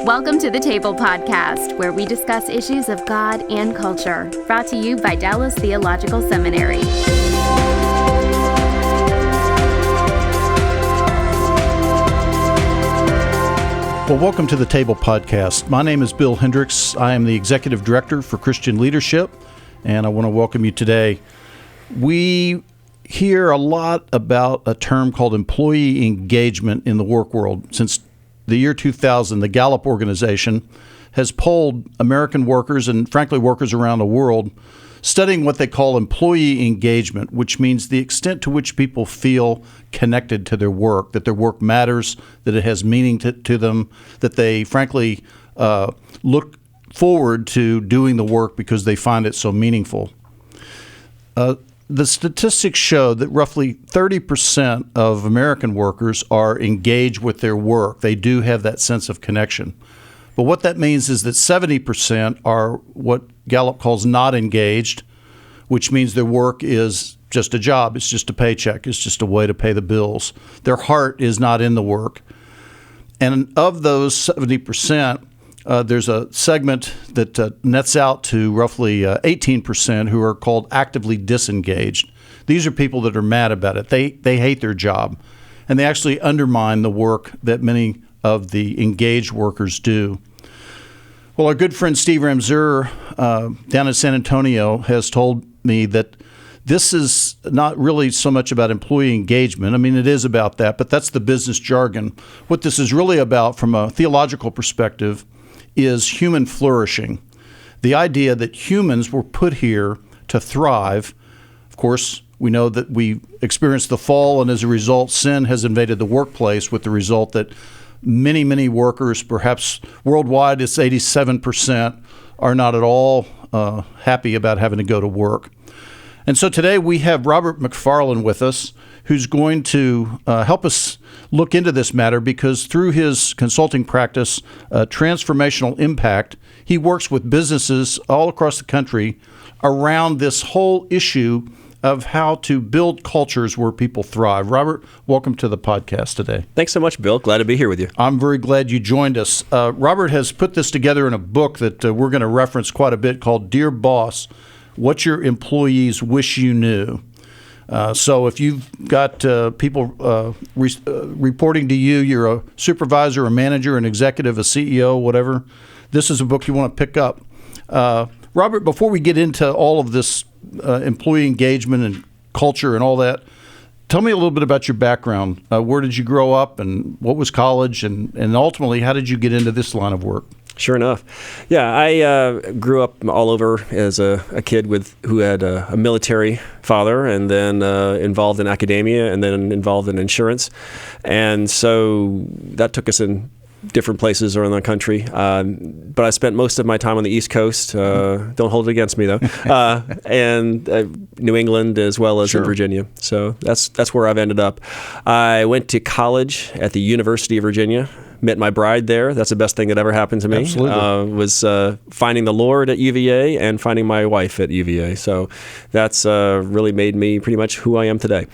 Welcome to the Table Podcast, where we discuss issues of God and culture, brought to you by Dallas Theological Seminary. Well, welcome to the Table Podcast. My name is Bill Hendricks. I am the Executive Director for Christian Leadership, and I want to welcome you today. We hear a lot about a term called employee engagement in the work world. Since the year 2000, the Gallup organization has polled American workers and, frankly, workers around the world, studying what they call employee engagement, which means the extent to which people feel connected to their work, that their work matters, that it has meaning to them, that they, frankly, look forward to doing the work because they find it so meaningful. The statistics show that roughly 30% of American workers are engaged with their work. They do have that sense of connection. But what that means is that 70% are what Gallup calls not engaged, which means their work is just a job. It's just a paycheck. It's just a way to pay the bills. Their heart is not in the work. And of those 70%, there's a segment that nets out to roughly 18% who are called actively disengaged. These are people that are mad about it. They hate their job, and they actually undermine the work that many of the engaged workers do. Well, our good friend Steve Ramseur down in San Antonio has told me that this is not really so much about employee engagement. I mean, it is about that, but that's the business jargon. What this is really about from a theological perspective is human flourishing. The idea that humans were put here to thrive. Of course, we know that we experienced the fall, and as a result, sin has invaded the workplace, with the result that many workers, perhaps worldwide it's 87%, are not at all happy about having to go to work. And so today we have Robert McFarland with us, who's going to help us look into this matter, because through his consulting practice, Transformational Impact, he works with businesses all across the country around this whole issue of how to build cultures where people thrive. Robert, welcome to the podcast today. Thanks so much, Bill. Glad to be here with you. I'm very glad you joined us. Robert has put this together in a book that we're going to reference quite a bit called Dear Boss, What Your Employees Wish You Knew. So if you've got people reporting to you, you're a supervisor, a manager, an executive, a CEO, whatever, this is a book you want to pick up. Robert, before we get into all of this employee engagement and culture and all that, tell me a little bit about your background. Where did you grow up, and what was college, and ultimately, how did you get into this line of work? Sure enough. Yeah, I grew up all over as a kid who had a military father, and then involved in academia, and then involved in insurance. And so that took us in different places around the country. But I spent most of my time on the East Coast. Don't hold it against me, though. And New England as well as in Virginia. So that's where I've ended up. I went to college at the University of Virginia. Met my bride there. That's the best thing that ever happened to me. Absolutely. Was finding the Lord at UVA and finding my wife at UVA. So that's really made me pretty much who I am today.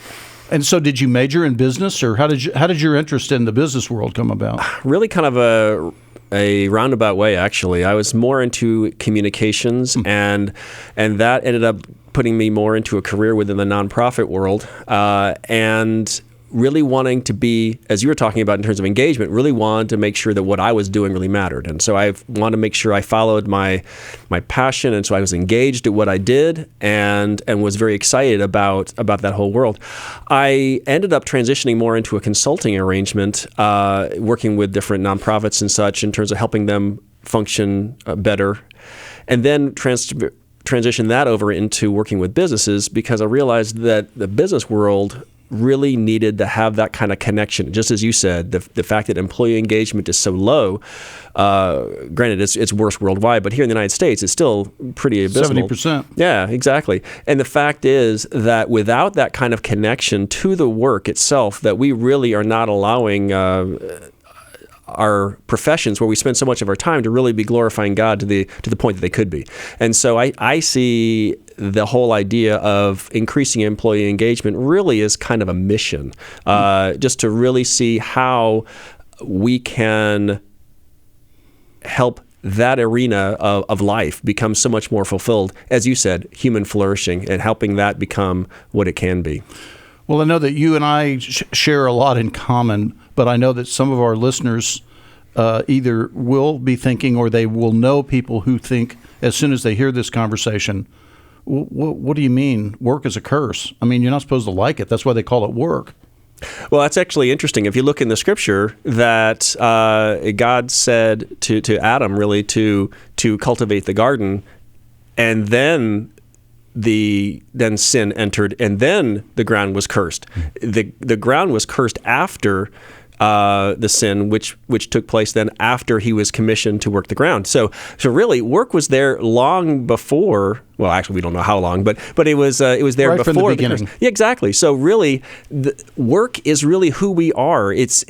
And so did you major in business, or how did your interest in the business world come about? Really kind of a roundabout way, actually. I was more into communications, and that ended up putting me more into a career within the nonprofit world, and really wanting to be, as you were talking about in terms of engagement, really wanted to make sure that what I was doing really mattered. And so I wanted to make sure I followed my passion, and so I was engaged at what I did and was very excited about that whole world. I ended up transitioning more into a consulting arrangement, working with different nonprofits and such in terms of helping them function better, and then transition that over into working with businesses, because I realized that the business world really needed to have that kind of connection. Just as you said, the fact that employee engagement is so low, granted it's worse worldwide, but here in the United States it's still pretty abysmal. 70%. Yeah, exactly. And the fact is that without that kind of connection to the work itself, that we really are not allowing our professions, where we spend so much of our time, to really be glorifying God to the point that they could be. And so I see the whole idea of increasing employee engagement really is kind of a mission, just to really see how we can help that arena of life become so much more fulfilled, as you said, human flourishing, and helping that become what it can be. Well, I know that you and I share a lot in common, but I know that some of our listeners either will be thinking or they will know people who think, as soon as they hear this conversation, what do you mean work is a curse? I mean, you're not supposed to like it. That's why they call it work. Well, that's actually interesting. If you look in the scripture, that God said to Adam really to cultivate the garden, and then sin entered, and then the ground was cursed. The ground was cursed after the sin, which took place then after he was commissioned to work the ground. So really, work was there long before. Well, actually, we don't know how long, but it was there right before from the beginning. Yeah, exactly. So really, work is really who we are. It's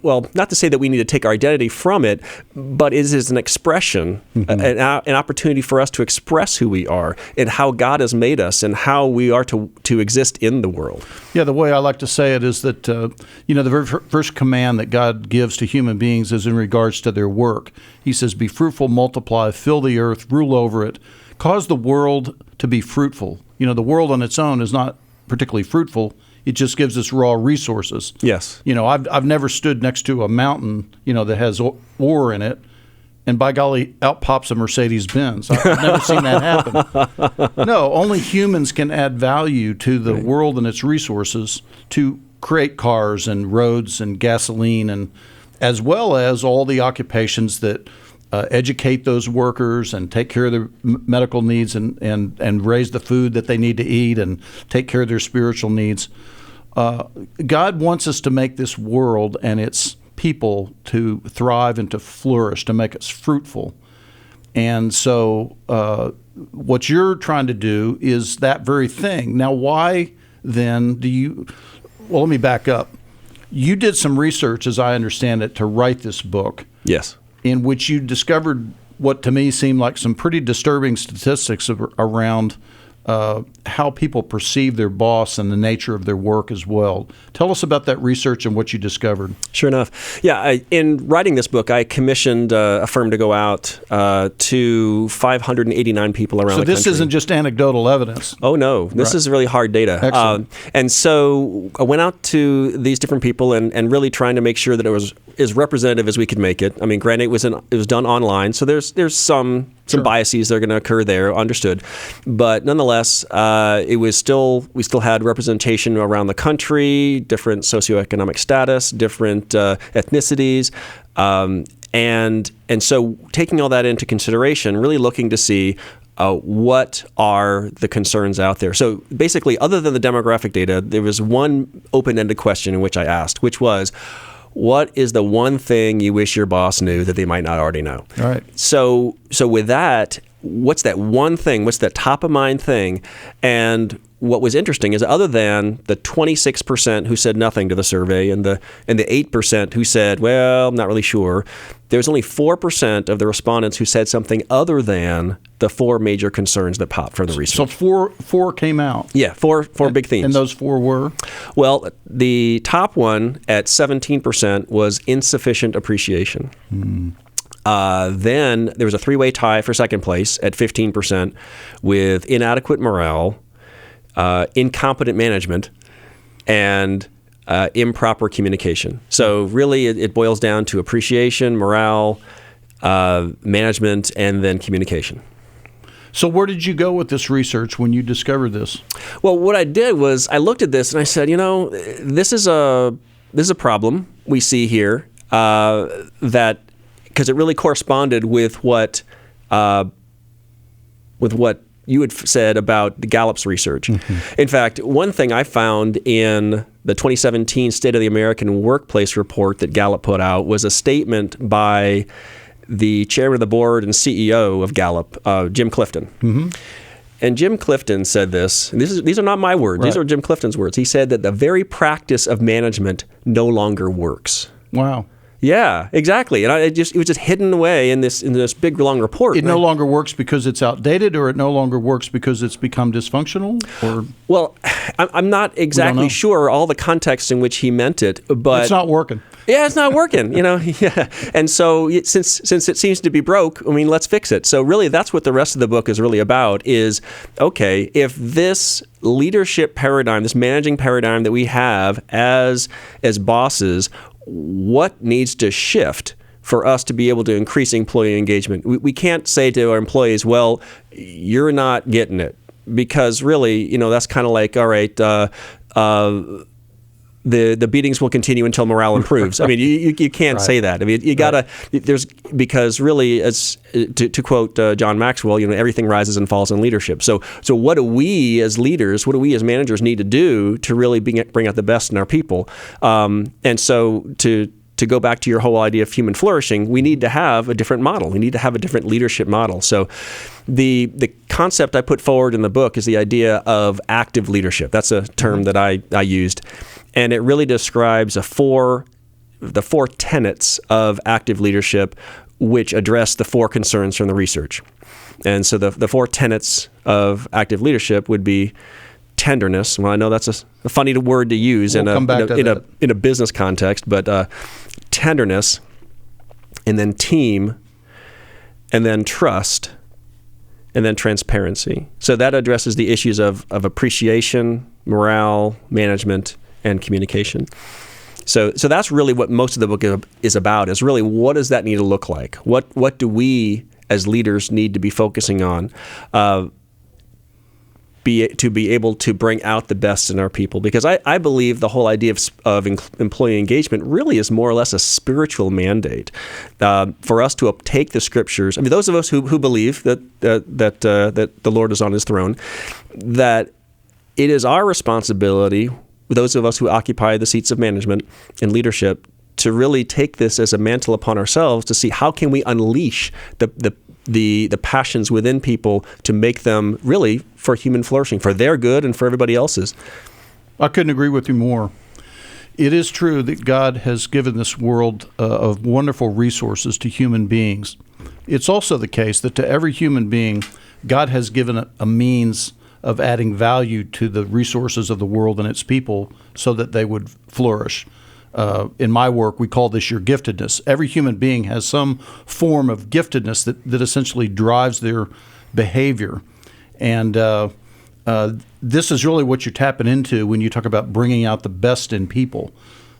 well, not to say that we need to take our identity from it, but it is an expression, an opportunity for us to express who we are and how God has made us and how we are to exist in the world. Yeah, the way I like to say it is that the very first command that God gives to human beings is in regards to their work. He says, "Be fruitful, multiply, fill the earth, rule over it." Cause the world to be fruitful. The world on its own is not particularly fruitful. It just gives us raw resources. Yes. I've never stood next to a mountain, that has ore in it, and by golly, out pops a Mercedes-Benz. I've never seen that happen. No, only humans can add value to the world and its resources to create cars and roads and gasoline, and as well as all the occupations that educate those workers and take care of their medical needs and raise the food that they need to eat and take care of their spiritual needs. God wants us to make this world and its people to thrive and to flourish, to make us fruitful. And so what you're trying to do is that very thing. Now, why then well, let me back up. You did some research, as I understand it, to write this book. Yes. In which you discovered what to me seemed like some pretty disturbing statistics around how people perceive their boss and the nature of their work as well. Tell us about that research and what you discovered. Sure enough. Yeah, in writing this book, I commissioned a firm to go out to 589 people around the country. So this isn't just anecdotal evidence? Oh, no. This is really hard data. Excellent. And so I went out to these different people and really trying to make sure that it was as representative as we could make it. I mean, granted, it was done online, so there's some biases that are going to occur there, understood. But nonetheless, we still had representation around the country, different socioeconomic status, different ethnicities, and so taking all that into consideration, really looking to see what are the concerns out there. So basically, other than the demographic data, there was one open-ended question in which I asked, which was, what is the one thing you wish your boss knew that they might not already know? All right. So with that, what's that one thing? What's that top of mind thing? And what was interesting is, other than the 26% who said nothing to the survey and the 8% who said, well, I'm not really sure, there's only 4% of the respondents who said something other than the four major concerns that popped from the research. So four came out. Yeah, four big themes. And those four were? Well, the top one at 17% was insufficient appreciation. Then there was a three-way tie for second place at 15% with inadequate morale, incompetent management, and improper communication. So really it boils down to appreciation, morale, management, and then communication. So where did you go with this research when you discovered this? Well, what I did was I looked at this and I said, this is a problem we see here, that because it really corresponded with what you had said about the Gallup's research. In fact, one thing I found in the 2017 State of the American Workplace report that Gallup put out was a statement by the chairman of the board and CEO of Gallup, Jim Clifton. And Jim Clifton said this, and these are not my words, these are Jim Clifton's words. He said that the very practice of management no longer works. Wow. Yeah, exactly. And it was just hidden away in this big long report. It no longer works because it's outdated, or it no longer works because it's become dysfunctional? Or well, I'm not exactly sure all the context in which he meant it, but it's not working. Yeah, it's not working, Yeah. And so since it seems to be broke, let's fix it. So really, that's what the rest of the book is really about, is, okay, if this leadership paradigm, this managing paradigm that we have as bosses, what needs to shift for us to be able to increase employee engagement? We can't say to our employees, well, you're not getting it. Because really, that's kind of like, all right, the beatings will continue until morale improves. You can't say that. You gotta. Because really, as to quote John Maxwell, everything rises and falls in leadership. So what do we as leaders, what do we as managers need to do to really bring out the best in our people? And so to go back to your whole idea of human flourishing, we need to have a different model. We need to have a different leadership model. So the concept I put forward in the book is the idea of active leadership. That's a term that I used. And it really describes the four tenets of active leadership, which address the four concerns from the research. And so the four tenets of active leadership would be tenderness. Well, I know that's a funny word to use in a business context, but tenderness, and then team, and then trust, and then transparency. So that addresses the issues of appreciation, morale, management, and communication. So that's really what most of the book is about, is really what does that need to look like? What do we as leaders need to be focusing on to be able to bring out the best in our people? Because I believe the whole idea of employee engagement really is more or less a spiritual mandate for us to take the scriptures. Those of us who believe that the Lord is on his throne, that it is our responsibility, those of us who occupy the seats of management and leadership, to really take this as a mantle upon ourselves to see how can we unleash the passions within people to make them really for human flourishing, for their good and for everybody else's. I couldn't agree with you more. It is true that God has given this world of wonderful resources to human beings. It's also the case that to every human being, God has given a means of adding value to the resources of the world and its people so that they would flourish. In my work, we call this your giftedness. Every human being has some form of giftedness that essentially drives their behavior. And this is really what you're tapping into when you talk about bringing out the best in people.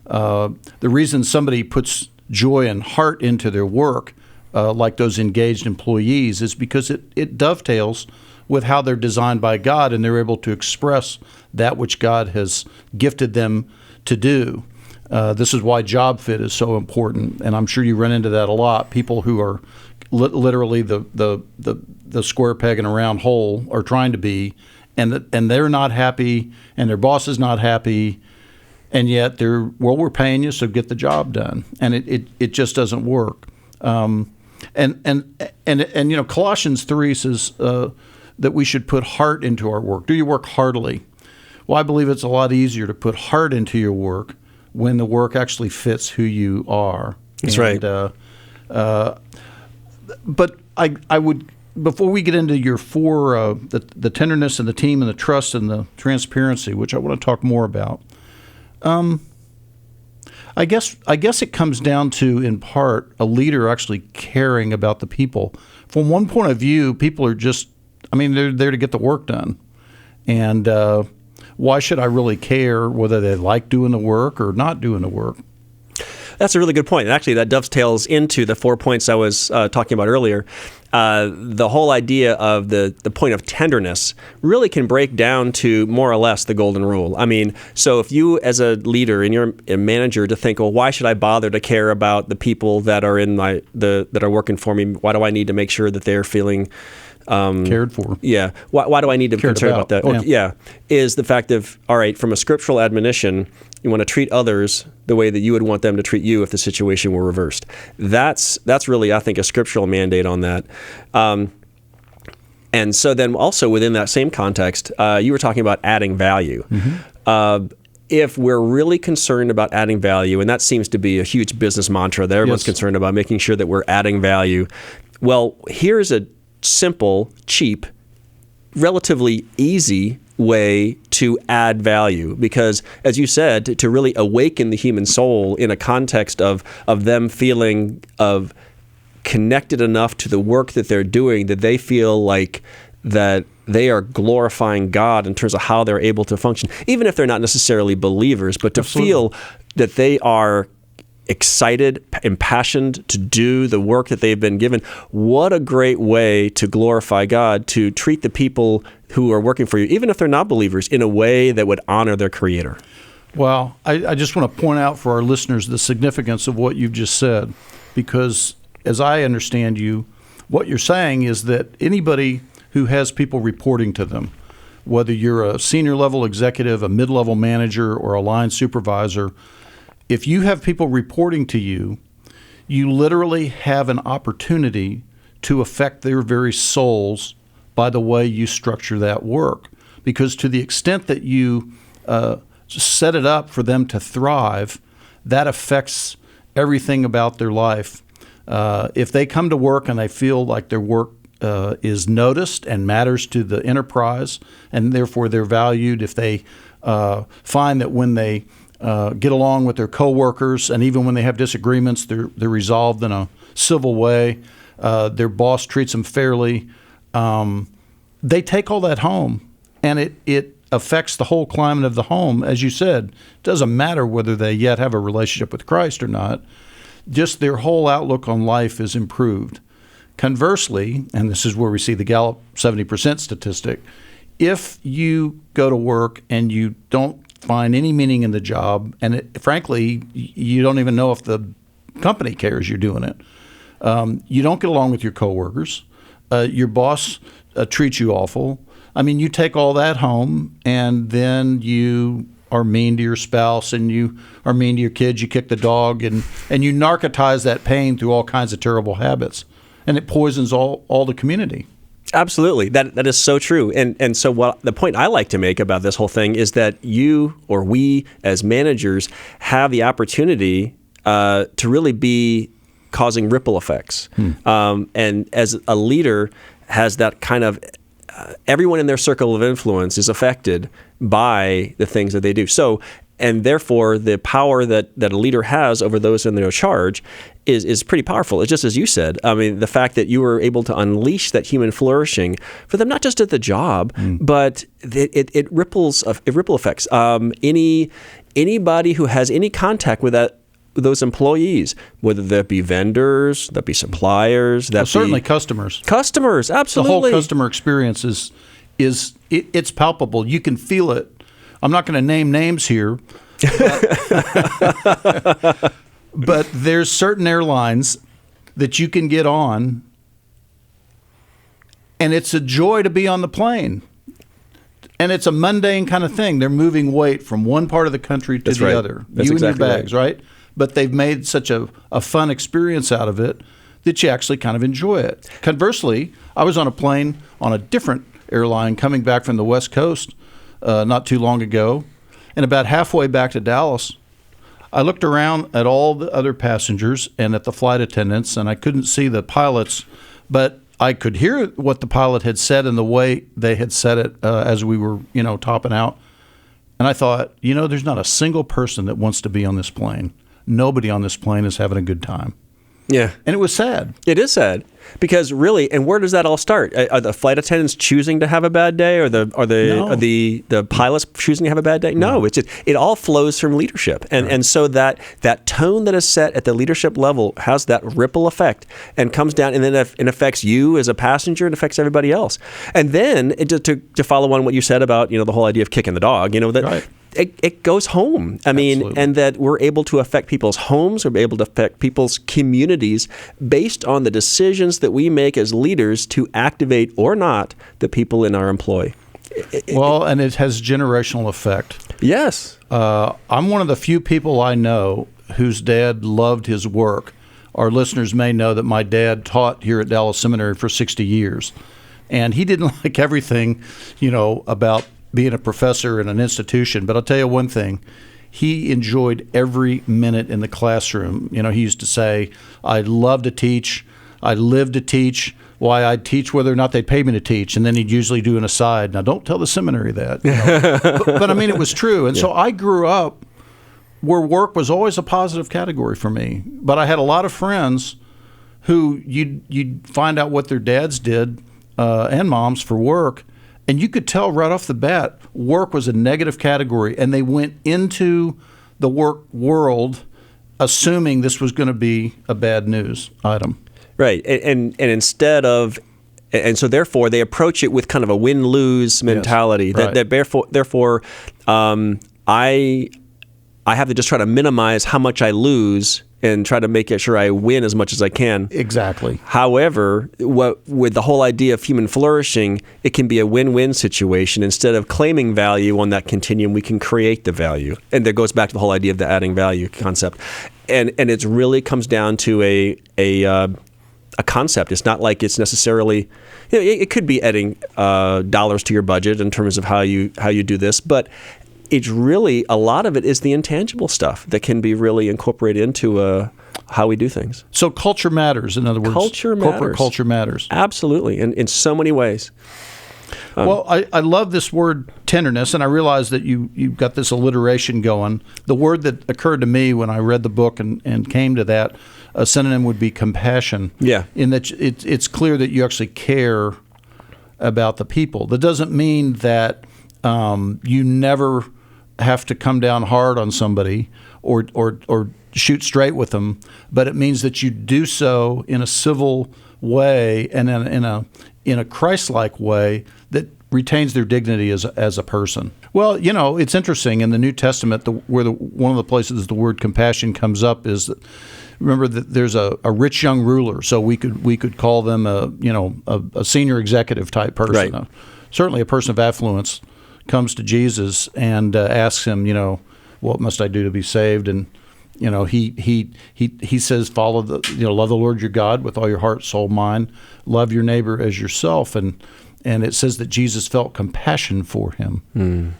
The reason somebody puts joy and heart into their work, like those engaged employees, is because it dovetails with how they're designed by God, and they're able to express that which God has gifted them to do. This is why job fit is so important, and I'm sure you run into that a lot. People who are literally the square peg in a round hole are trying to be, and they're not happy, and their boss is not happy, and yet we're paying you, so get the job done, and it just doesn't work. And Colossians 3 says that we should put heart into our work. Do your work heartily. Well, I believe it's a lot easier to put heart into your work when the work actually fits who you are. That's right. But I would, before we get into your four, the tenderness and the team and the trust and the transparency, which I want to talk more about, I guess it comes down to, in part, a leader actually caring about the people. From one point of view, people are just, they're there to get the work done. And why should I really care whether they like doing the work or not doing the work? That's a really good point. And actually, that dovetails into the 4 points I was talking about earlier. The whole idea of the point of tenderness really can break down to more or less the golden rule. So if you as a leader and you're a manager to think, well, why should I bother to care about the people that are that are working for me? Why do I need to make sure that they're feeling cared for? Yeah. Why do I need to be concerned about that? Yeah. Is the fact of, all right, from a scriptural admonition, you want to treat others the way that you would want them to treat you if the situation were reversed. That's really, I think, a scriptural mandate on that. And so then also within that same context, you were talking about adding value. Mm-hmm. if we're really concerned about adding value, and that seems to be a huge business mantra that everyone's concerned about, making sure that we're adding value. Well, here's a simple, cheap, relatively easy way to add value, because as you said, to really awaken the human soul in a context of them feeling of connected enough to the work that they're doing that they feel like that they are glorifying God in terms of how they're able to function, even if they're not necessarily believers, but to feel that they are excited, impassioned to do the work that they've been given. What a great way to glorify God, to treat the people who are working for you, even if they're not believers, in a way that would honor their Creator. Well, I just want to point out for our listeners the significance of what you've just said, because as I understand you, what you're saying is that anybody who has people reporting to them, whether you're a senior level executive, a mid-level manager, or a line supervisor, if you have people reporting to you, you literally have an opportunity to affect their very souls by the way you structure that work. Because to the extent that you set it up for them to thrive, that affects everything about their life. If they come to work and they feel like their work is noticed and matters to the enterprise, and therefore they're valued, if they find that when they get along with their coworkers, and even when they have disagreements, they're resolved in a civil way, their boss treats them fairly, they take all that home, and it affects the whole climate of the home. As you said, it doesn't matter whether they yet have a relationship with Christ or not, just their whole outlook on life is improved. Conversely, and this is where we see the Gallup 70% statistic, if you go to work and you don't find any meaning in the job, and frankly, you don't even know if the company cares you're doing it, you don't get along with your coworkers, your boss treats you awful. I mean, you take all that home, and then you are mean to your spouse, and you are mean to your kids, you kick the dog, and you narcotize that pain through all kinds of terrible habits. And it poisons all the community. Absolutely. That is so true. And so the point I like to make about this whole thing is that you or we as managers have the opportunity to really be causing ripple effects. And as a leader has that kind of everyone in their circle of influence is affected by the things that they do. So, and therefore, the power that a leader has over those in their charge is pretty powerful. It's just as you said. I mean, the fact that you were able to unleash that human flourishing for them, not just at the job, but it ripple effects. Anybody who has any contact with those employees, whether that be vendors, that be suppliers, certainly customers. Customers, absolutely. The whole customer experience it's palpable. You can feel it. I'm not going to name names here, but there's certain airlines that you can get on, and it's a joy to be on the plane. And it's a mundane kind of thing. They're moving weight from one part of the country to the other. That's you exactly and your bags, right? But they've made such a fun experience out of it that you actually kind of enjoy it. Conversely, I was on a plane on a different airline coming back from the West Coast not too long ago, and about halfway back to Dallas, I looked around at all the other passengers and at the flight attendants, and I couldn't see the pilots, but I could hear what the pilot had said and the way they had said it as we were, topping out. And I thought, there's not a single person that wants to be on this plane. Nobody on this plane is having a good time. Yeah. And it was sad. It is sad. Because really, and where does that all start? Are the flight attendants choosing to have a bad day, or the pilots choosing to have a bad day? No, it all flows from leadership, and so that tone that is set at the leadership level has that ripple effect and comes down, and then it affects you as a passenger, and affects everybody else. And then to follow on what you said about the whole idea of kicking the dog, that. It goes home. I mean, absolutely. And that we're able to affect people's homes, we're able to affect people's communities based on the decisions that we make as leaders to activate or not the people in our employ. And it has generational effect. Yes. I'm one of the few people I know whose dad loved his work. Our listeners may know that my dad taught here at Dallas Seminary for 60 years. And he didn't like everything, about being a professor in an institution, but I'll tell you one thing. He enjoyed every minute in the classroom. You know, he used to say, I love to teach. I live to teach. Why, I'd teach whether or not they'd pay me to teach. And then he'd usually do an aside. Now, don't tell the seminary that. You know? but I mean, it was true. And so I grew up where work was always a positive category for me. But I had a lot of friends who you'd find out what their dads did and moms for work. And you could tell right off the bat, work was a negative category. And they went into the work world assuming this was going to be a bad news item. Right. And instead of, and so therefore they approach it with kind of a win-lose mentality. Yes. That therefore, I have to just try to minimize how much I lose and try to make sure I win as much as I can. Exactly. However, with the whole idea of human flourishing, it can be a win-win situation. Instead of claiming value on that continuum, we can create the value. And that goes back to the whole idea of the adding value concept. And it really comes down to a concept. It's not like it's necessarily, you know, it could be adding dollars to your budget in terms of how you do this, but it's really, a lot of it is the intangible stuff that can be really incorporated into how we do things. So culture matters, in other words. Culture matters. Corporate culture matters. Absolutely, in so many ways. Well, I love this word tenderness, and I realize that you've got this alliteration going. The word that occurred to me when I read the book and came to that, a synonym would be compassion. Yeah. In that it's clear that you actually care about the people. That doesn't mean that you never have to come down hard on somebody or shoot straight with them, but it means that you do so in a civil way and in a Christ-like way that retains their dignity as a person. Well, you know, it's interesting in the New Testament one of the places the word compassion comes up is that, remember that there's a rich young ruler, so we could call them a senior executive type person, right. Certainly a person of affluence comes to Jesus and asks him, you know, what must I do to be saved? And you know, he says, love the Lord your God with all your heart, soul, mind, love your neighbor as yourself, and it says that Jesus felt compassion for him,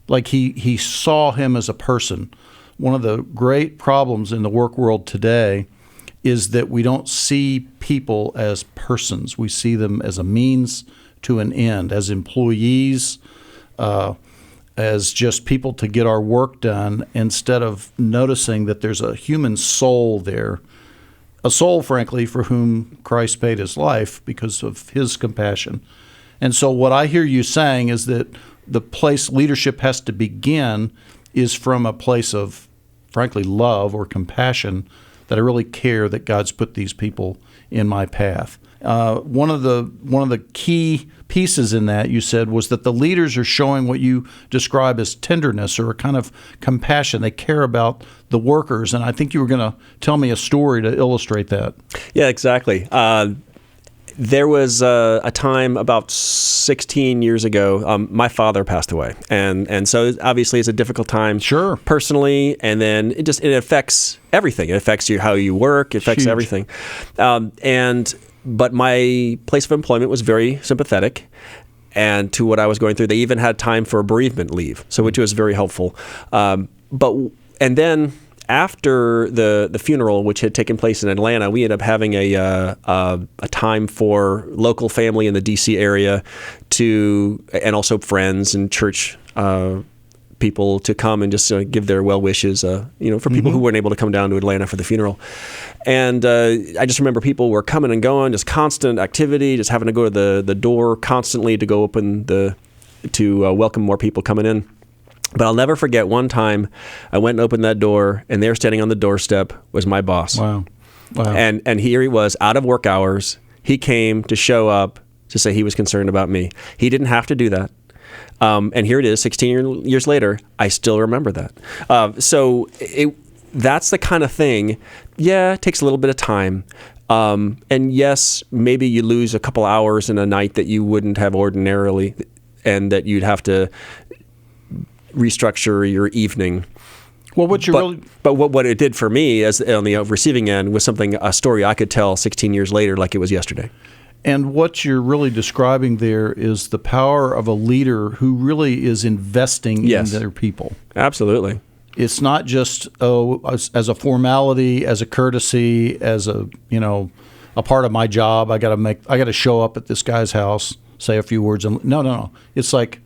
like he saw him as a person. One of the great problems in the work world today is that we don't see people as persons. We see them as a means to an end, as employees, as just people to get our work done, instead of noticing that there's a human soul there, a soul, frankly, for whom Christ paid his life because of his compassion. And so what I hear you saying is that the place leadership has to begin is from a place of, frankly, love or compassion, that I really care that God's put these people in my path. One of the key pieces in that, you said, was that the leaders are showing what you describe as tenderness or a kind of compassion. They care about the workers, and I think you were going to tell me a story to illustrate that. Yeah, exactly. There was a time about 16 years ago, my father passed away. And so obviously it's a difficult time. Sure. Personally, and then it affects everything. It affects how you work. It affects Huge. Everything. But my place of employment was very sympathetic and to what I was going through. They even had time for a bereavement leave, so which was very helpful. And then after the funeral, which had taken place in Atlanta, we ended up having a time for local family in the D.C. area and also friends and church people to come and just give their well wishes, for people who weren't able to come down to Atlanta for the funeral. And I just remember people were coming and going, just constant activity, just having to go to the door constantly to go open to welcome more people coming in. But I'll never forget one time I went and opened that door, and there standing on the doorstep was my boss. Wow. And here he was, out of work hours. He came to show up to say he was concerned about me. He didn't have to do that. And here it is, 16 years later, I still remember that. So that's the kind of thing, it takes a little bit of time. And yes, maybe you lose a couple hours in a night that you wouldn't have ordinarily, and that you'd have to restructure your evening. Well, but what it did for me as on the receiving end was a story I could tell 16 years later like it was yesterday. And what you're really describing there is the power of a leader who really is investing in their people. Absolutely. It's not just as a formality, as a courtesy, as a part of my job. I got to show up at this guy's house, say a few words, and no. It's like,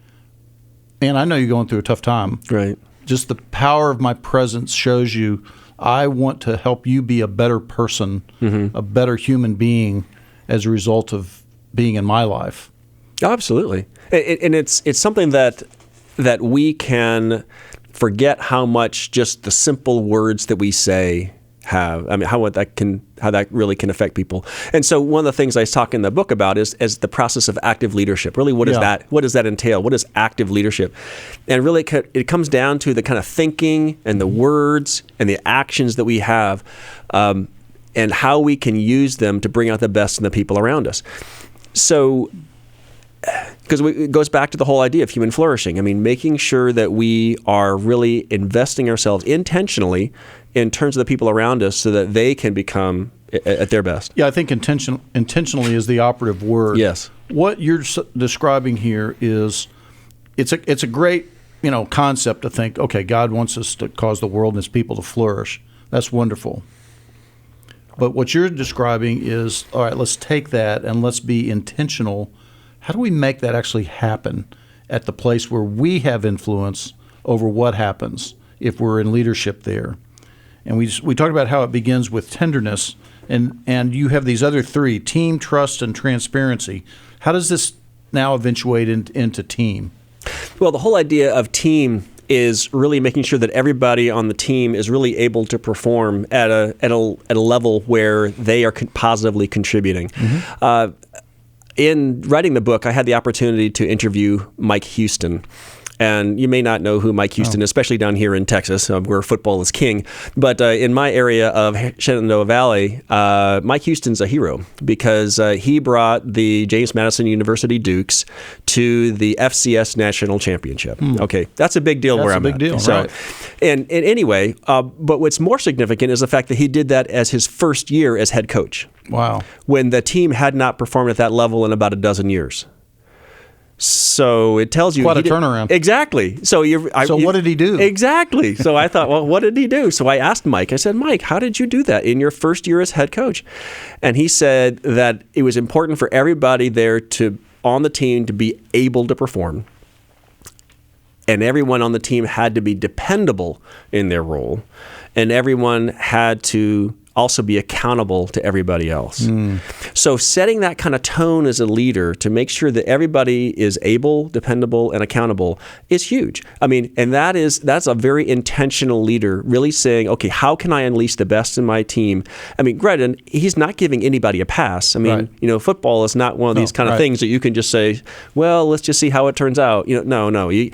man, I know you're going through a tough time. Right. Just the power of my presence shows you I want to help you be a better person, a better human being as a result of being in my life. Absolutely. And it's something that we can forget how much just the simple words that we say have. I mean, how that really can affect people. And so one of the things I talk in the book about is the process of active leadership. Really, what is that? What does that entail? What is active leadership? And really, it comes down to the kind of thinking and the words and the actions that we have, and how we can use them to bring out the best in the people around us. So, because it goes back to the whole idea of human flourishing. I mean, making sure that we are really investing ourselves intentionally in terms of the people around us so that they can become at their best. Yeah, I think intentionally is the operative word. Yes. What you're describing here is it's a great concept to think, okay, God wants us to cause the world and His people to flourish. That's wonderful. But what you're describing is, all right, let's take that and let's be intentional. How do we make that actually happen at the place where we have influence over what happens if we're in leadership there? And we talked about how it begins with tenderness, and you have these other three: team, trust, and transparency. How does this now eventuate into team? Well, the whole idea of team is really making sure that everybody on the team is really able to perform at a level where they are positively contributing. Mm-hmm. In writing the book, I had the opportunity to interview Mike Houston. And you may not know who Mike Houston is, especially down here in Texas, where football is king. But in my area of Shenandoah Valley, Mike Houston's a hero because he brought the James Madison University Dukes to the FCS National Championship. Okay, that's a big deal where I'm at. That's a big deal, so, right. And anyway, but what's more significant is the fact that he did that as his first year as head coach. Wow. When the team had not performed at that level in about a dozen years. So it tells you quite a turnaround. Exactly. So what did he do? Exactly. So I thought, well, what did he do? So I asked Mike. I said, Mike, how did you do that in your first year as head coach? And he said that it was important for everybody there on the team to be able to perform, and everyone on the team had to be dependable in their role, and everyone had to also be accountable to everybody else. So setting that kind of tone as a leader to make sure that everybody is able, dependable, and accountable is huge. I mean, and that's a very intentional leader, really saying, okay, how can I unleash the best in my team? I mean, granted, he's not giving anybody a pass. I mean, football is not one of these kind of things that you can just say, well, let's just see how it turns out. No.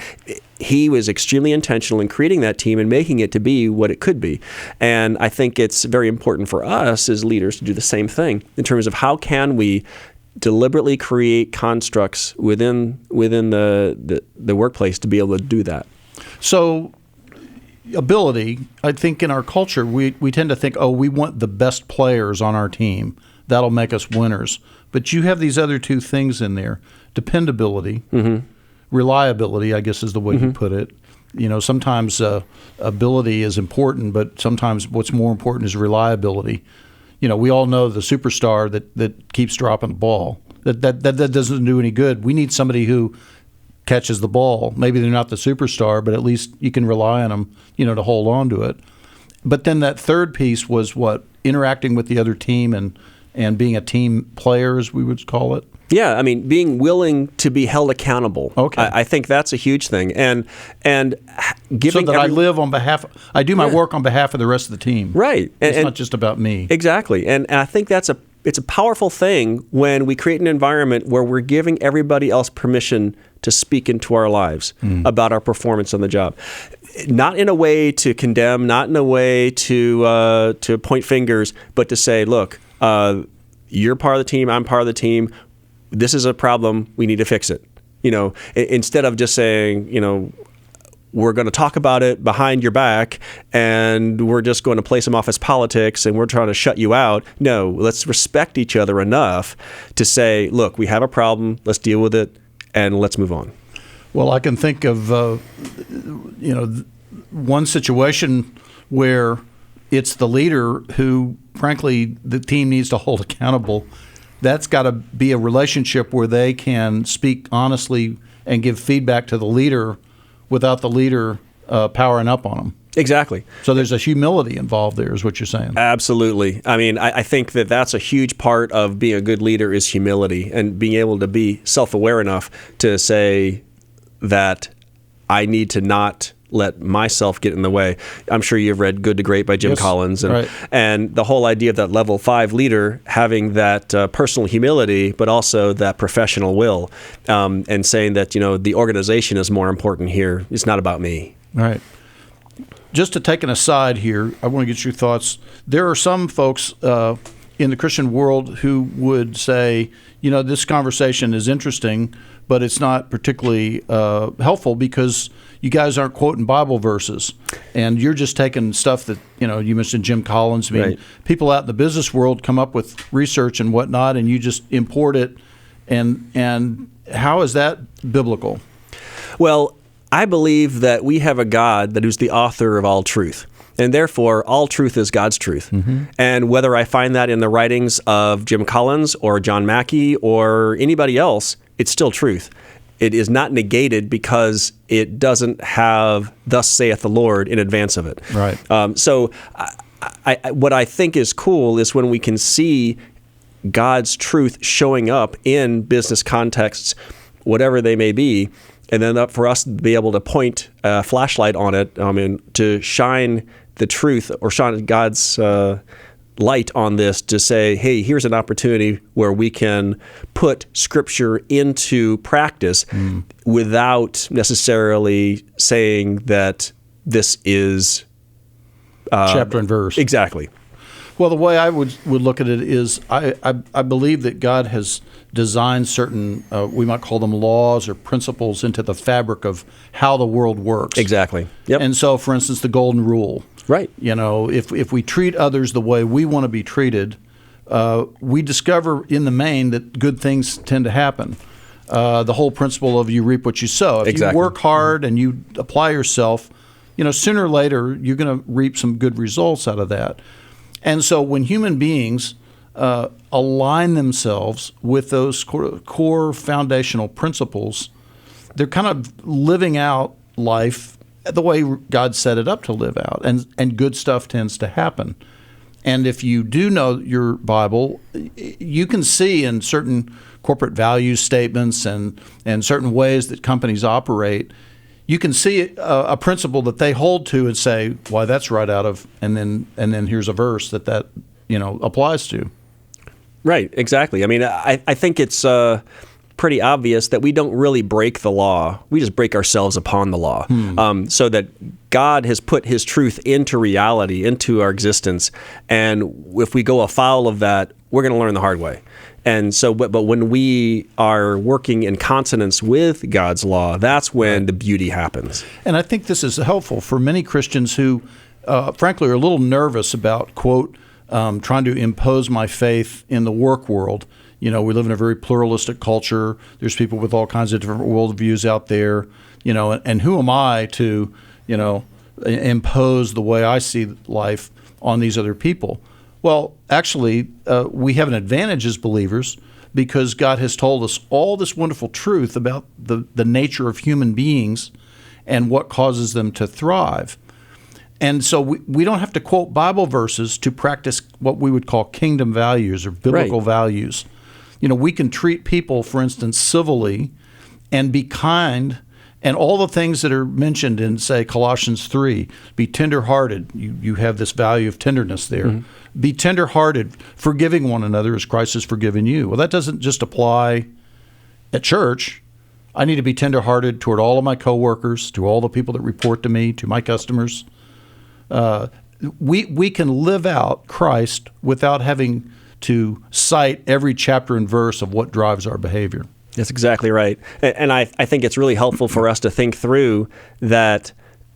He was extremely intentional in creating that team and making it to be what it could be. And I think it's very important for us as leaders to do the same thing in terms of how can we deliberately create constructs within the workplace to be able to do that. So ability, I think in our culture, we tend to think, we want the best players on our team. That'll make us winners. But you have these other two things in there: dependability, reliability, I guess is the way you put it. Sometimes ability is important, but sometimes what's more important is reliability. We all know the superstar that keeps dropping the ball. That doesn't do any good. We need somebody who catches the ball. Maybe they're not the superstar, but at least you can rely on them, to hold on to it. But then that third piece was what? Interacting with the other team and being a team player, as we would call it. Yeah, I mean, being willing to be held accountable. Okay. I think that's a huge thing. And giving so that I live on behalf, I do my work on behalf of the rest of the team. Right. It's not just about me. Exactly. And I think it's a powerful thing when we create an environment where we're giving everybody else permission to speak into our lives about our performance on the job. Not in a way to condemn, not in a way to point fingers, but to say, look, you're part of the team, I'm part of the team. This is a problem. We need to fix it. Instead of just saying, we're going to talk about it behind your back, and we're just going to play some office politics, and we're trying to shut you out. No, let's respect each other enough to say, look, we have a problem, let's deal with it, and let's move on. Well, I can think of, one situation where it's the leader who, frankly, the team needs to hold accountable. That's got to be a relationship where they can speak honestly and give feedback to the leader without the leader powering up on them. Exactly. So there's a humility involved there, is what you're saying. Absolutely. I mean, I think that that's a huge part of being a good leader is humility and being able to be self-aware enough to say that I need to not let myself get in the way. I'm sure you've read Good to Great by Jim Yes, Collins. And, right. and the whole idea of that level 5 leader having that personal humility, but also that professional will, and saying that, the organization is more important here. It's not about me. All right. Just to take an aside here, I want to get your thoughts. There are some folks in the Christian world who would say, this conversation is interesting, but it's not particularly helpful because you guys aren't quoting Bible verses, and you're just taking stuff that, you mentioned Jim Collins. I mean, Right. People out in the business world come up with research and whatnot, and you just import it. And how is that biblical? Well, I believe that we have a God that is the author of all truth. And therefore, all truth is God's truth. Mm-hmm. And whether I find that in the writings of Jim Collins or John Mackey or anybody else, it's still truth. It is not negated because it doesn't have "Thus saith the Lord" in advance of it. Right. So what I think is cool is when we can see God's truth showing up in business contexts, whatever they may be, and then up for us to be able to point a flashlight on it, to shine the truth or shine God's light on this to say, hey, here's an opportunity where we can put Scripture into practice without necessarily saying that this is Chapter and verse. Exactly. Well, the way I would look at it is I believe that God has designed certain, we might call them laws or principles into the fabric of how the world works. Exactly. Yep. And so, for instance, the golden rule. Right. If we treat others the way we want to be treated, we discover in the main that good things tend to happen. The whole principle of you reap what you sow. If Exactly. you work hard and you apply yourself, sooner or later you're going to reap some good results out of that. And so when human beings align themselves with those core foundational principles, they're kind of living out life the way God set it up to live out, and good stuff tends to happen. And if you do know your Bible, you can see in certain corporate value statements and certain ways that companies operate, you can see a principle that they hold to and say, why, that's right out of, and then here's a verse that applies to. Right, exactly. I mean, I think it's pretty obvious that we don't really break the law. We just break ourselves upon the law. So that God has put His truth into reality, into our existence. And if we go afoul of that, we're going to learn the hard way. And so, but when we are working in consonance with God's law, that's when the beauty happens. And I think this is helpful for many Christians who, frankly, are a little nervous about, quote, trying to impose my faith in the work world. We live in a very pluralistic culture. There's people with all kinds of different worldviews out there, and who am I to, impose the way I see life on these other people? Well, actually, we have an advantage as believers because God has told us all this wonderful truth about the nature of human beings and what causes them to thrive. And so we don't have to quote Bible verses to practice what we would call kingdom values or biblical values. We can treat people, for instance, civilly and be kind, and all the things that are mentioned in, say, Colossians 3. Be tenderhearted. You have this value of tenderness there. Mm-hmm. Be tenderhearted, forgiving one another as Christ has forgiven you. Well, that doesn't just apply at church. I need to be tenderhearted toward all of my coworkers, to all the people that report to me, to my customers. We can live out Christ without having to cite every chapter and verse of what drives our behavior. That's exactly right. And I think it's really helpful for us to think through that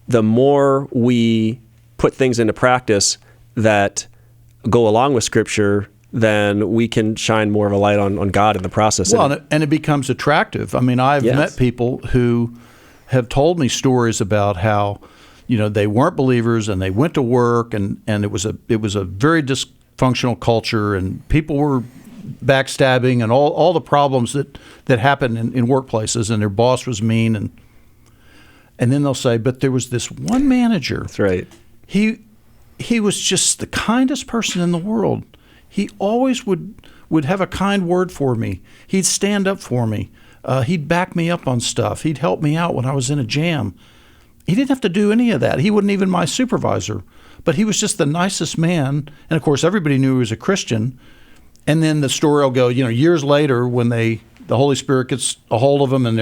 the more we put things into practice that go along with Scripture, then we can shine more of a light on God in the process. Well, and it becomes attractive. I mean, I've met people who have told me stories about how, they weren't believers and they went to work and it was a very dysfunctional culture and people were backstabbing and all the problems that happen in workplaces, and their boss was mean, and then they'll say, but there was this one manager. That's right. He was just the kindest person in the world. He always would have a kind word for me. He'd stand up for me. He'd back me up on stuff. He'd help me out when I was in a jam. He didn't have to do any of that. He wasn't even my supervisor, but he was just the nicest man. And of course, everybody knew he was a Christian. And then the story will go, years later when the Holy Spirit gets a hold of them and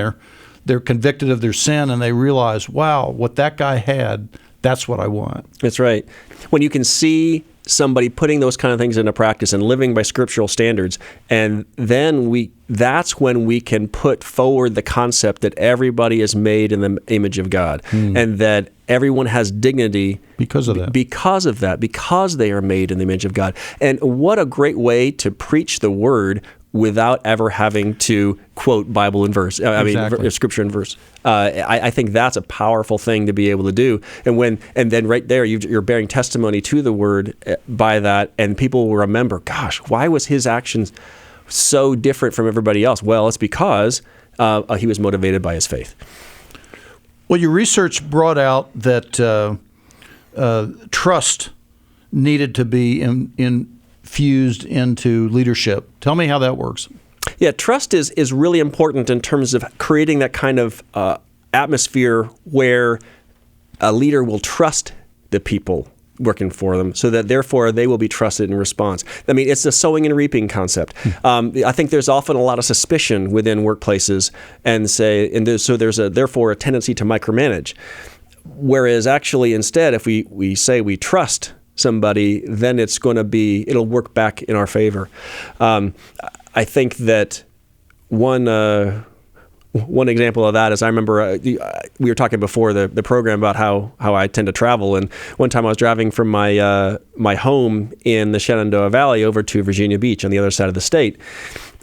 they're convicted of their sin and they realize, wow, what that guy had, that's what I want. That's right. When you can see somebody putting those kind of things into practice and living by scriptural standards, and then that's when we can put forward the concept that everybody is made in the image of God, and that everyone has dignity because of that, because they are made in the image of God. And what a great way to preach the word without ever having to quote Bible and verse. Exactly. I mean, scripture and verse. I think that's a powerful thing to be able to do. And then right there, you're bearing testimony to the word by that, and people will remember, gosh, why was his actions so different from everybody else? Well, it's because he was motivated by his faith. Well, your research brought out that trust needed to be infused into leadership. Tell me how that works. Yeah, trust is really important in terms of creating that kind of atmosphere where a leader will trust the people working for them, so that therefore they will be trusted in response. I mean, it's the sowing and reaping concept. I think there's often a lot of suspicion within workplaces, so there's therefore a tendency to micromanage. Whereas actually, instead, if we say we trust somebody, then it'll work back in our favor. I think that one example of that is, I remember we were talking before the program about how I tend to travel, and one time I was driving from my home in the Shenandoah Valley over to Virginia Beach on the other side of the state.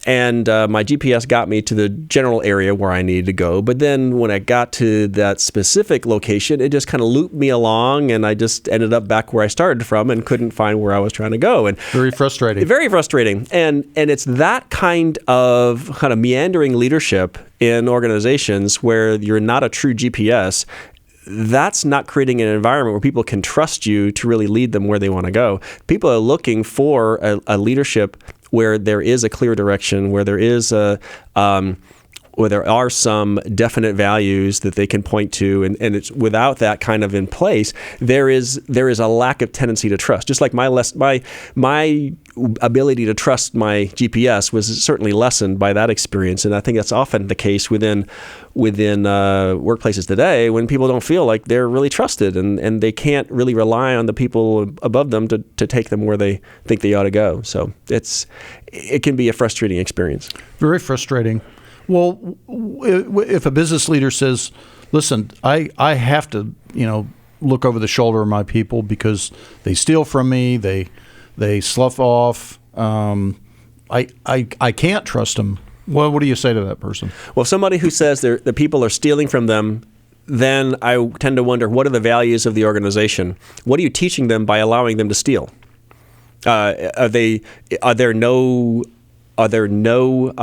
And my GPS got me to the general area where I needed to go. But then when I got to that specific location, it just kind of looped me along, and I just ended up back where I started from and couldn't find where I was trying to go. And very frustrating. Very frustrating. And it's that kind of meandering leadership in organizations where you're not a true GPS. That's not creating an environment where people can trust you to really lead them where they want to go. People are looking for a leadership where there is a clear direction, where there is where there are some definite values that they can point to, and it's without that kind of in place, there is a lack of tendency to trust. Just like my ability to trust my GPS was certainly lessened by that experience, and I think that's often the case within workplaces today, when people don't feel like they're really trusted, and they can't really rely on the people above them to take them where they think they ought to go. So it can be a frustrating experience. Very frustrating. Well, if a business leader says, listen, I have to, look over the shoulder of my people because they steal from me, they slough off, I can't trust them. Well, what do you say to that person? Well, somebody who says the people are stealing from them, then I tend to wonder, what are the values of the organization? What are you teaching them by allowing them to steal? Are there no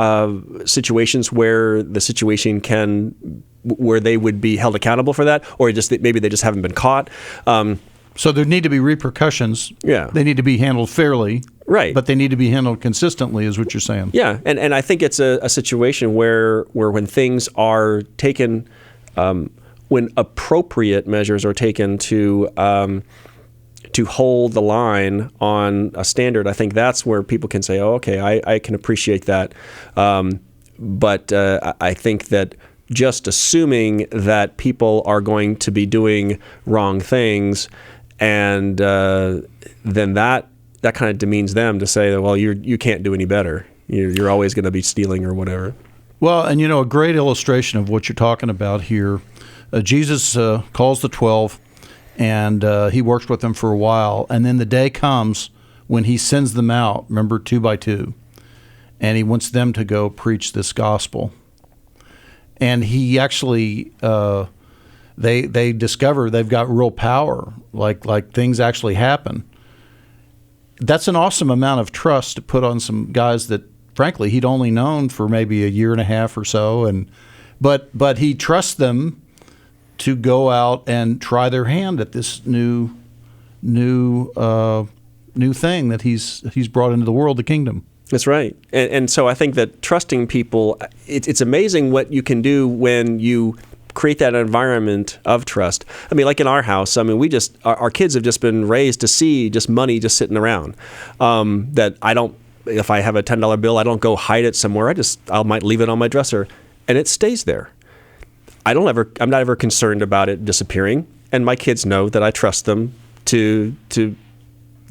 situations where the situation where they would be held accountable for that, or just that maybe they just haven't been caught? So there need to be repercussions. Yeah. They need to be handled fairly. Right. But they need to be handled consistently, is what you're saying. Yeah, and I think it's a situation where when things are taken, when appropriate measures are taken to hold the line on a standard, I think that's where people can say, oh, okay, I can appreciate that. But I think that just assuming that people are going to be doing wrong things, and then that kind of demeans them to say that, well, you can't do any better. You're always going to be stealing or whatever. Well, and a great illustration of what you're talking about here, Jesus calls the 12, and he works with them for a while. And then the day comes when he sends them out, remember, 2 by 2, and he wants them to go preach this gospel. And he actually, they discover they've got real power, like things actually happen. That's an awesome amount of trust to put on some guys that, frankly, he'd only known for maybe a year and a half or so, but he trusts them to go out and try their hand at this new thing that he's brought into the world, the kingdom. That's right. And so I think that trusting people, it's amazing what you can do when you create that environment of trust. I mean, like in our house, I mean, our kids have just been raised to see just money just sitting around. That if I have a $10 bill, I don't go hide it somewhere. I might leave it on my dresser, and it stays there. I'm not ever concerned about it disappearing, and my kids know that I trust them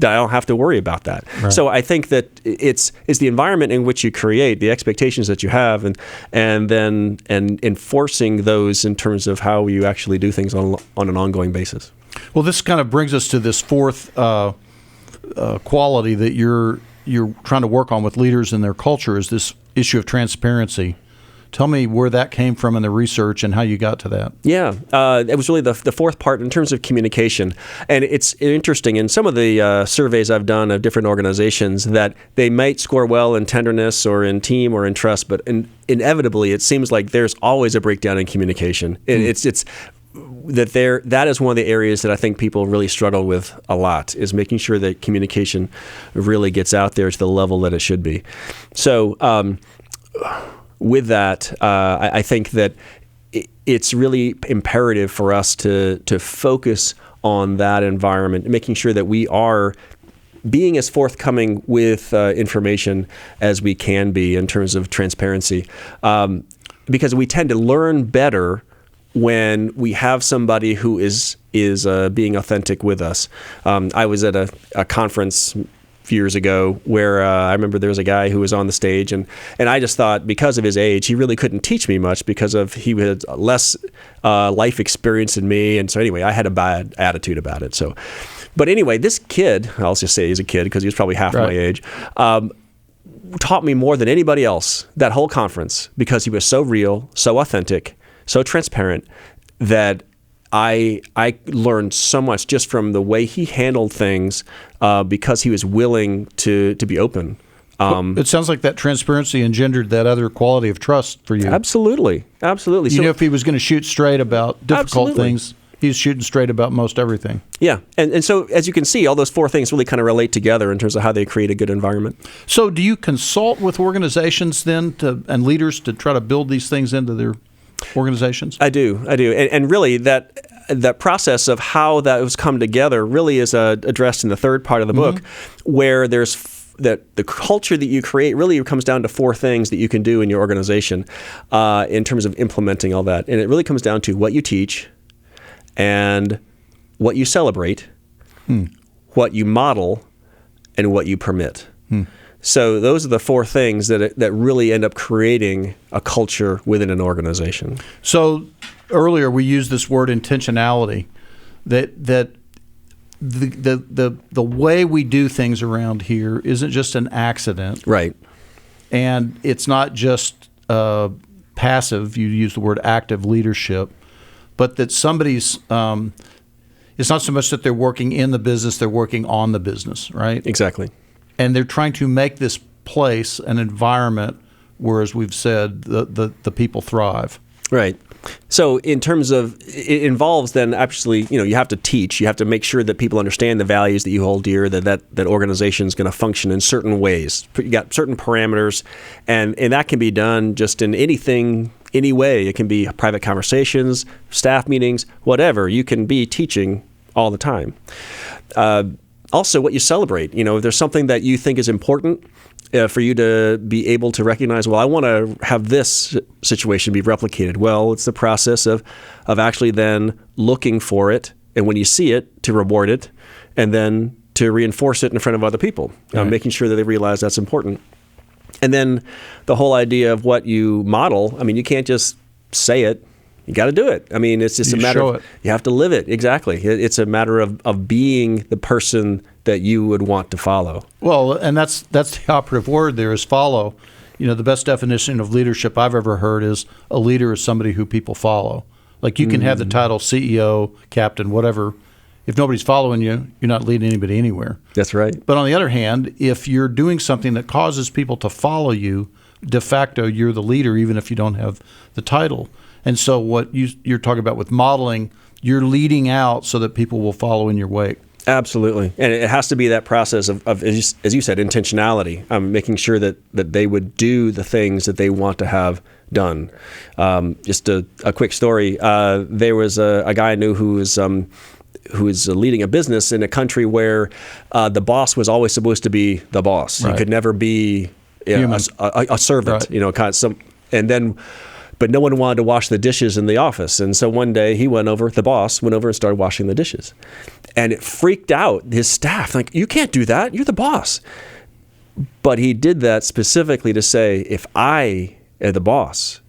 that I don't have to worry about that. Right. So I think that it's the environment in which you create, the expectations that you have, and then enforcing those in terms of how you actually do things on an ongoing basis. Well, this kind of brings us to this fourth quality that you're trying to work on with leaders in their culture, is this issue of transparency. Tell me where that came from in the research and how you got to that. Yeah, it was really the fourth part in terms of communication. And it's interesting, in some of the surveys I've done of different organizations, that they might score well in tenderness or in team or in trust, but inevitably it seems like there's always a breakdown in communication. That is one of the areas that I think people really struggle with a lot, is making sure that communication really gets out there to the level that it should be. So with that, I think that it's really imperative for us to focus on that environment, making sure that we are being as forthcoming with information as we can be in terms of transparency, because we tend to learn better when we have somebody who is being authentic with us. I was at a conference years ago where I remember there was a guy who was on the stage, and I just thought, because of his age, he really couldn't teach me much because he had less life experience than me. And so anyway, I had a bad attitude about it. So, but anyway, this kid, I'll just say he's a kid because he was probably half my age, taught me more than anybody else that whole conference, because he was so real, so authentic, so transparent, that I learned so much just from the way he handled things, because he was willing to be open. It sounds like that transparency engendered that other quality of trust for you. Absolutely. You know, if he was going to shoot straight about difficult things, he's shooting straight about most everything. Yeah, and so as you can see, all those four things really kind of relate together in terms of how they create a good environment. So do you consult with organizations then and leaders to try to build these things into their organizations? I do, and really that process of how that was come together really is addressed in the third part of the book, where there's that the culture that you create really comes down to four things that you can do in your organization in terms of implementing all that, and it really comes down to what you teach, and what you celebrate, what you model, and what you permit. So those are the four things that really end up creating a culture within an organization. So earlier we used this word intentionality, that the way we do things around here isn't just an accident. Right. And it's not just passive, you use the word active leadership, but that somebody's, it's not so much that they're working in the business, they're working on the business, right? Exactly. And they're trying to make this place an environment where, as we've said, the people thrive. Right. So in terms of, it involves then actually, you have to teach, you have to make sure that people understand the values that you hold dear, that organization is going to function in certain ways. You got certain parameters, and that can be done just in any way. It can be private conversations, staff meetings, whatever. You can be teaching all the time. Also, what you celebrate. If there's something that you think is important for you to be able to recognize, well, I want to have this situation be replicated. Well, it's the process of actually then looking for it, and when you see it, to reward it, and then to reinforce it in front of other people, making sure that they realize that's important. And then the whole idea of what you model, I mean, you can't just say it. you got to do it. I mean, it's just a matter of, you have to live it. Exactly. It's a matter of being the person that you would want to follow. Well, and that's the operative word there is follow. The best definition of leadership I've ever heard is a leader is somebody who people follow. Like you can have the title CEO, captain, whatever. If nobody's following you, you're not leading anybody anywhere. That's right. But on the other hand, if you're doing something that causes people to follow you, de facto, you're the leader, even if you don't have the title. And so what you're talking about with modeling, you're leading out so that people will follow in your wake. Absolutely. And it has to be that process of as you said, intentionality, making sure that they would do the things that they want to have done. Just a quick story. There was a guy I knew who was leading a business in a country where the boss was always supposed to be the boss. Right. He could never be a servant, right. Kind of some, and then. But no one wanted to wash the dishes in the office. And so one day the boss went over and started washing the dishes. And it freaked out his staff. Like, you can't do that. You're the boss. But he did that specifically to say, if I, the boss,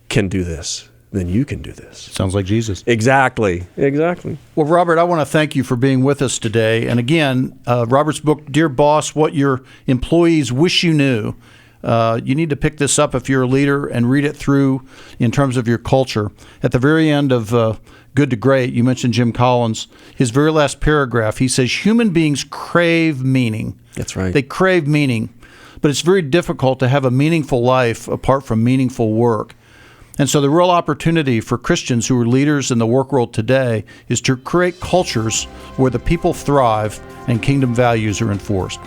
can do this, then you can do this. Sounds like Jesus. Exactly. Well, Robert, I want to thank you for being with us today. And again, Robert's book, Dear Boss, What Your Employees Wish You Knew. You need to pick this up if you're a leader and read it through in terms of your culture. At the very end of Good to Great, you mentioned Jim Collins, his very last paragraph, he says, human beings crave meaning. That's right. They crave meaning, but it's very difficult to have a meaningful life apart from meaningful work. And so the real opportunity for Christians who are leaders in the work world today is to create cultures where the people thrive and kingdom values are enforced.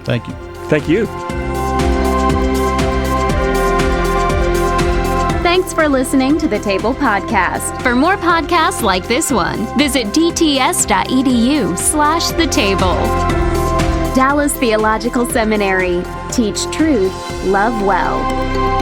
Thank you. Thank you. Thanks for listening to the Table Podcast. For more podcasts like this one, visit dts.edu/thetable. Dallas Theological Seminary. Teach truth, love well.